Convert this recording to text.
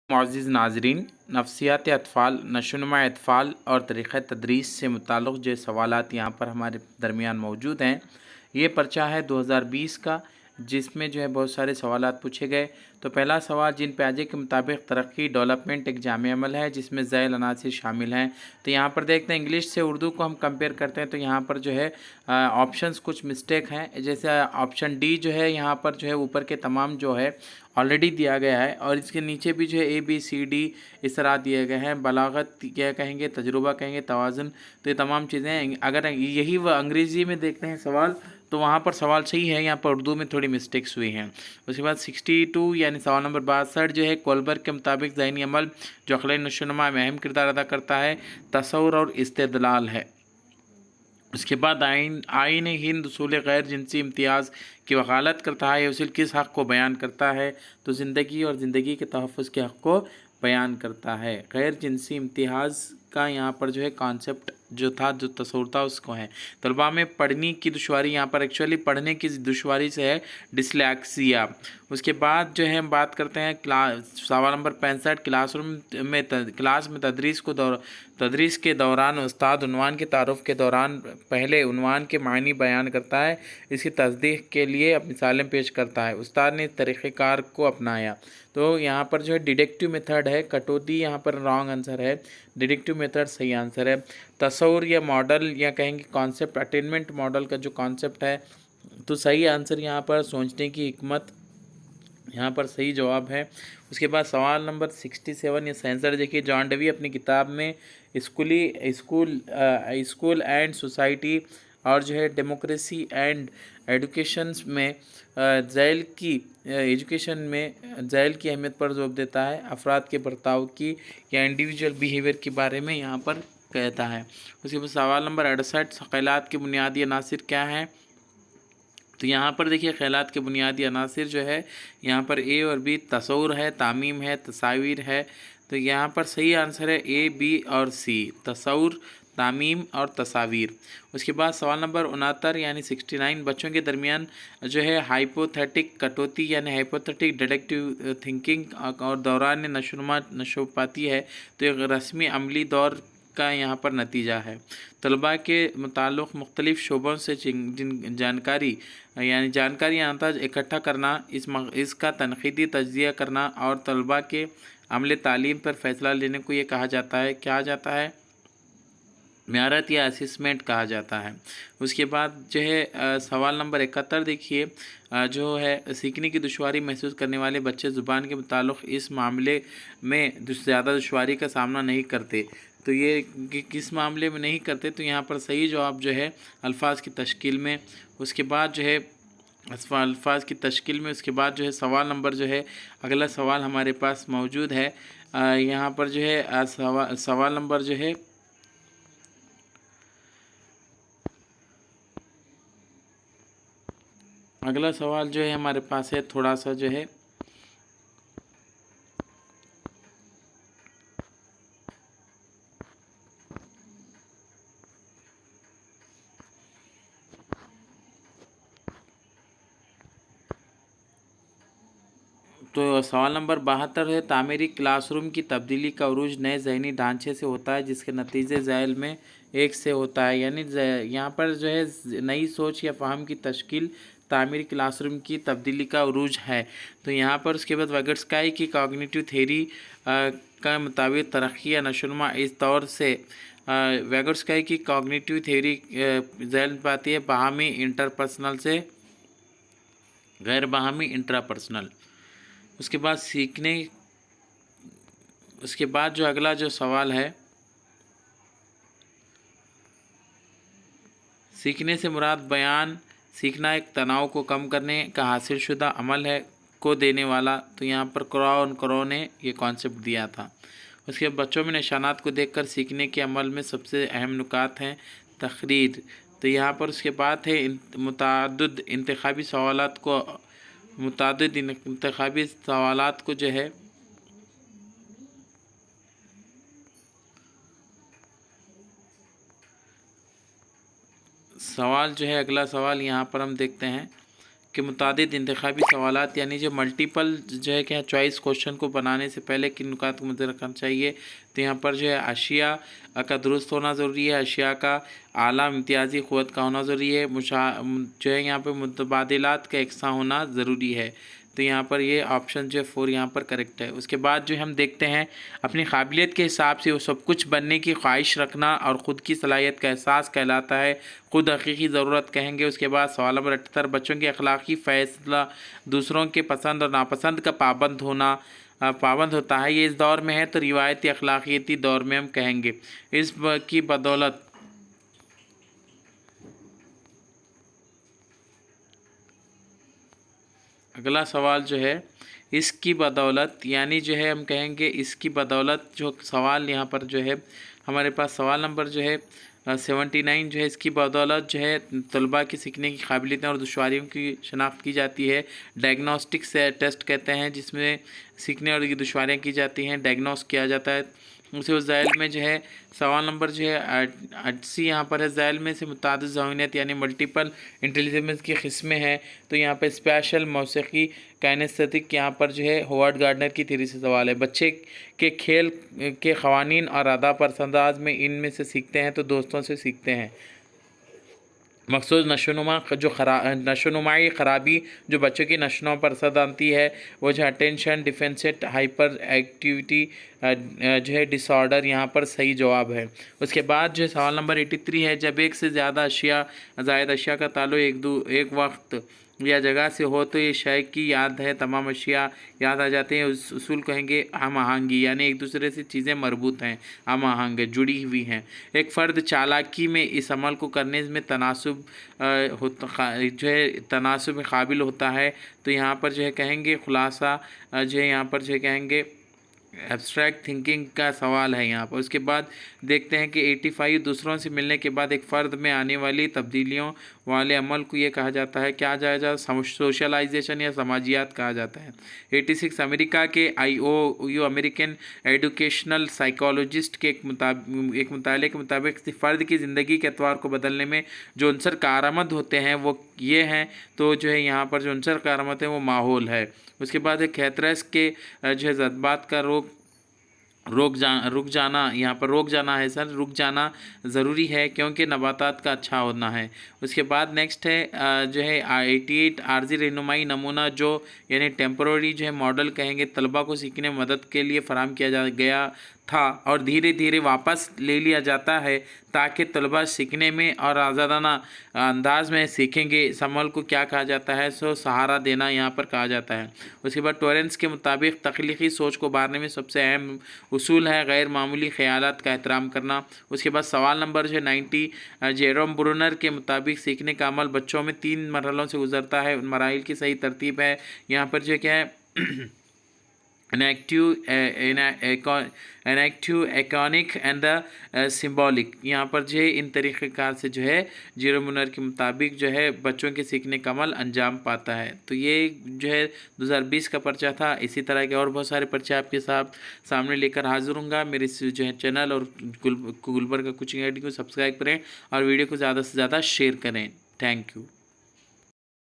मुअज़्ज़िज़ नाज़रीन, नफ्सियात अतफ़ाल, नशोनुमा अतफ़ाल और तरीक़े तदरीस से मुताल्लिक़ जो सवालात यहाँ पर हमारे दरमियान मौजूद हैं। ये पर्चा है 2020 का, जिसमें जो है बहुत सारे सवालात पूछे गए। तो पहला सवाल, जिन प्याजे के मुताबिक तरक्की डेवलपमेंट एक जामे अमल है जिसमें ज़ैल अनासिर शामिल हैं। तो यहाँ पर देखते हैं इंग्लिश से उर्दू को हम कंपेयर करते हैं तो यहाँ पर जो है ऑप्शंस कुछ मिस्टेक हैं। जैसे ऑप्शन डी जो है यहाँ पर जो है ऊपर के तमाम जो है ऑलरेडी दिया गया है और इसके नीचे भी जो है ए बी सी डी इस तरह दिए गए हैं। बलागत क्या कहेंगे, तजुर्बा कहेंगे, तवाज़ुन, तो ये तमाम चीज़ें। अगर यही वह अंग्रेज़ी में देखते हैं सवाल तो वहाँ पर सवाल सही है, यहाँ पर उर्दू में थोड़ी मिस्टेक्स हुई हैं। उसके बाद 62 यानी सवाल नंबर 62 जो है कोलबर्ग के मुताबिक ज़हनी अमल जो अक़ली नशोनुमा में अहम किरदार अदा करता है, तसव्वुर और इस्तिदलाल है। उसके बाद आईन हिंद उसूल गैर जिनसी इम्तियाज़ की वकालत करता है। उसूल किस हक़ को बयान करता है? तो ज़िंदगी और ज़िंदगी के तहफ़्फ़ुज़ के हक़ को बयान करता है। गैर जिनसी इम्तियाज़ का यहाँ पर जो है कॉन्सेप्ट जो था, जो तस्वुर था, उसको है। तलबा में पढ़ने की दुश्वारी, यहाँ पर एक्चुअली पढ़ने की दुश्वारी से है डिस्लेक्सिया। उसके बाद जो है हम बात करते हैं सवाल नंबर 65, क्लास में तदरीस के दौरान उस्ताद उन्वान के तारुफ़ के दौरान पहले उन्वान के मानी बयान करता है, इसकी तस्दीक के लिए मिसालें पेश करता है। उस्ताद ने तरीक़ेकार को अपनाया। तो यहाँ पर जो है डिडक्टिव मेथड है, कटौती यहाँ पर रॉन्ग आंसर है, डिडक्टिव मेथड सही आंसर है। तस्वुर या मॉडल या कहेंगे कॉन्सेप्ट, अटेनमेंट मॉडल का जो कॉन्सेप्ट है, तो सही आंसर यहाँ पर सोचने की हिकमत यहाँ पर सही जवाब है। उसके बाद सवाल नंबर 67 या 67 देखिए, जॉन डवी अपनी किताब में स्कूल एंड सोसाइटी और जो है डेमोक्रेसी एंड एजुकेशन में एजुकेशन में ज़ैल की अहमियत पर जोर देता है। अफराद के बर्ताव की या इंडिविजुअल बिहेवियर के बारे में यहाँ पर कहता है। उसके बाद सवाल नंबर 68, ख़यालात के बुनियादी अनासिर क्या हैं? तो यहाँ पर देखिए ख़यालात के बुनियादी अनासिर जो है यहाँ पर ए और बी, तसव्वुर है, तामीम है, तस्वीर है। तो यहाँ पर सही आंसर है ए, बी और सी, तसव्वुर, तामीम और तस्वीर। उसके बाद सवाल नंबर 69 यानी 69, बच्चों के दरमियान जो है हाइपोथेटिक कटौती यानी हाइपोथेटिक डिडक्टिव थिंकिंग और दौरान नशोपाती है। तो एक रस्मी अमली दौर का यहाँ पर नतीजा है। तलबा के मुताल्लिक़ मुख्तलिफ़ शोबों से जानकारी अंदाज़ इकट्ठा करना, इसका तनक़ीदी तज्ज़िया करना और तलबा के अमले तालीम पर फ़ैसला लेने को ये कहा जाता है, क्या जाता है? म्यारत या असेसमेंट कहा जाता है। उसके बाद जो है सवाल नंबर 71 देखिए, जो है सीखने की दुश्वारी महसूस करने वाले बच्चे ज़ुबान के मुताल्लिक़ इस मामले में ज़्यादा दुश्वारी का सामना नहीं करते। तो ये किस मामले में नहीं करते? तो यहाँ पर सही जवाब जो है अल्फाज की तश्कील में। उसके बाद जो है अल्फाज की तश्कील में, उसके बाद जो है सवाल नंबर जो है अगला सवाल हमारे पास मौजूद है। यहाँ पर जो है सवाल नंबर जो है अगला सवाल जो है हमारे पास है थोड़ा सा जो है तो सवाल नंबर 72 है, तामीरी क्लासरूम की तब्दीली का उरूज नए ज़हनी ढांचे से होता है जिसके नतीजे ज़ैल में एक से होता है। यानी यहाँ पर जो है नई सोच या फ़हम की तश्कील तामीरी क्लासरूम की तब्दीली का उरूज है। तो यहाँ पर उसके बाद वैगोत्स्की की कॉग्निटिव थ्योरी का मुताबिक तरक्की या नशोनुमा इस दौर से वैगोत्स्की की कॉग्निटिव थ्योरी ज़ैल पाती है बाहमी इंटरपर्सनल से गैर बाहमी इंट्रापर्सनल। उसके बाद जो अगला जो सवाल है, सीखने से मुराद बयान सीखना एक तनाव को कम करने का हासिल शुदा अमल है को देने वाला। तो यहाँ पर क्रो ने ये कॉन्सेप्ट दिया था। उसके बाद बच्चों में निशानात को देखकर सीखने के अमल में सबसे अहम नुकात हैं तकरीर। तो यहाँ पर उसके बाद है मुतअद्दिद इंतखाबी सवालात को जो है सवाल जो है अगला सवाल यहाँ पर हम देखते हैं कि मुतादिद इंतखाबी सवालात यानी जो मल्टीपल जो है क्या चॉइस क्वेश्चन को बनाने से पहले किन नुकात को मद्दे रखना चाहिए। तो यहाँ पर जो है अशिया का दुरुस्त होना ज़रूरी है, अशिया का आला इम्तियाज़ी क़ुव्वत का होना ज़रूरी है, जो है यहाँ पर मुतबादिलात का एकसा होना ज़रूरी है। तो यहाँ पर ये ऑप्शन जो है 4 यहाँ पर करेक्ट है। उसके बाद जो हम देखते हैं अपनी काबिलियत के हिसाब से वो सब कुछ बनने की ख्वाहिश रखना और ख़ुद की सलाहियत का एहसास कहलाता है, ख़ुद हकीकी ज़रूरत कहेंगे। उसके बाद सवाल नंबर 78 बच्चों के अखलाक़ी फ़ैसला दूसरों के पसंद और नापसंद का पाबंद होता है, ये इस दौर में है तो रिवायती अखलाक़ियती दौर में हम कहेंगे। इस की बदौलत अगला सवाल जो है इसकी बदौलत यानी जो है हम कहेंगे इसकी बदौलत जो सवाल यहाँ पर जो है हमारे पास सवाल नंबर जो है 79 जो है इसकी बदौलत जो है तलबा की सीखने की काबिलियतें और दुश्वारियों की शनाख्त की जाती है। डायग्नोस्टिक से टेस्ट कहते हैं जिसमें सीखने और दुश्वारियाँ की जाती हैं, डायग्नोस किया जाता है उसे। ज़ैल में जो है सवाल नंबर जो है 80 यहाँ पर है। ज़ैल में से मुतादिद ज़हूनियत यानी मल्टीपल इंटेलिजेंस की किस्में हैं। तो यहाँ पर स्पेशल मौसीकी काइनेस्थेटिक यहाँ पर जो है होवर्ड गार्डनर की थ्योरी से सवाल है। बच्चे के खेल के क़वानीन और आदाब और अंदाज में इनमें से सीखते हैं तो दोस्तों से सीखते हैं। मखसूस नशोनुमाई ख़राबी जो बच्चों की नशों पर असर डालती है वो जो अटेंशन डिफेंसिट हाइपर एक्टिविटी जो है डिसऑर्डर यहाँ पर सही जवाब है। उसके बाद जो है सवाल नंबर 83 है। जब एक से ज़्यादा ज़ायद अशिया का ताल्लुक़ एक वक्त या जगह से हो तो ये शय की याद है तमाम अशिया याद आ जाते हैं। उस उसूल कहेंगे हम आहंगी यानी एक दूसरे से चीज़ें मरबूत हैं, हम आहंग जुड़ी हुई हैं। एक फ़र्द चालाकी में इस अमल को करने में तनासुब जो है तनासुब काबिल होता है। तो यहाँ पर जो है कहेंगे खुलासा जो है यहाँ पर जो है कहेंगे एब्स्ट्रैक्ट थिंकिंग का सवाल है यहाँ पर। उसके बाद देखते हैं कि 85 दूसरों से मिलने के बाद एक फ़र्द में आने वाली तब्दीलियों वाले अमल को ये कहा जाता है क्या जाएगा सोशलाइजेशन या समाजियात कहा जाता है। 86 अमेरिका के IOU अमेरिकन एजुकेशनल साइकोलॉजिस्ट के एक मुताले के मुताबिक फ़र्द की ज़िंदगी के अतवार को बदलने में जो अंसर कारआमद होते हैं वो ये हैं। तो जो है यहाँ पर जो अंसर कारआमद है वो माहौल है। उसके बाद है खैतरस के जो है जज्बात का रुक जाना यहाँ पर रोक जाना है सर, रुक जाना ज़रूरी है क्योंकि नबातात का अच्छा होना है। उसके बाद नेक्स्ट है जो है 88 आर्जी रहनुमाई नमूना जो यानी टेम्पररी जो है मॉडल कहेंगे तलबा को सीखने में मदद के लिए फ़राहम किया गया था और धीरे धीरे वापस ले लिया जाता है ताकि तलबा सीखने में और आज़ादाना अंदाज में सीखेंगे। इस अमल को क्या कहा जाता है सहारा देना यहाँ पर कहा जाता है। उसके बाद टॉरेंस के मुताबिक तख्लीकी सोच को उभारने में सबसे अहम उसूल है गैर मामूली ख़यालात का एहतराम करना। उसके बाद सवाल नंबर जो है 90 जेरोम ब्रूनर के मुताबिक सीखने का अमल बच्चों में 3 मरहलों से गुजरता है। उन मराइल की सही तरतीब है यहाँ पर जो क्या है इनएक्टिव एकॉनिक एंड द सिम्बॉलिक यहाँ पर जो है इन तरीक़ेकार से जो है जेरोम ब्रूनर के मुताबिक जो है बच्चों के सीखने का अमल अंजाम पाता है। तो ये जो है 2020 का पर्चा था। इसी तरह के और बहुत सारे पर्चे आपके सामने लेकर हाजिर हूँगा। मेरे जो है चैनल और गुलबर्ग का कोचिंग आईडी को सब्सक्राइब करें और वीडियो को ज़्यादा से ज़्यादा शेयर करें। Thank you.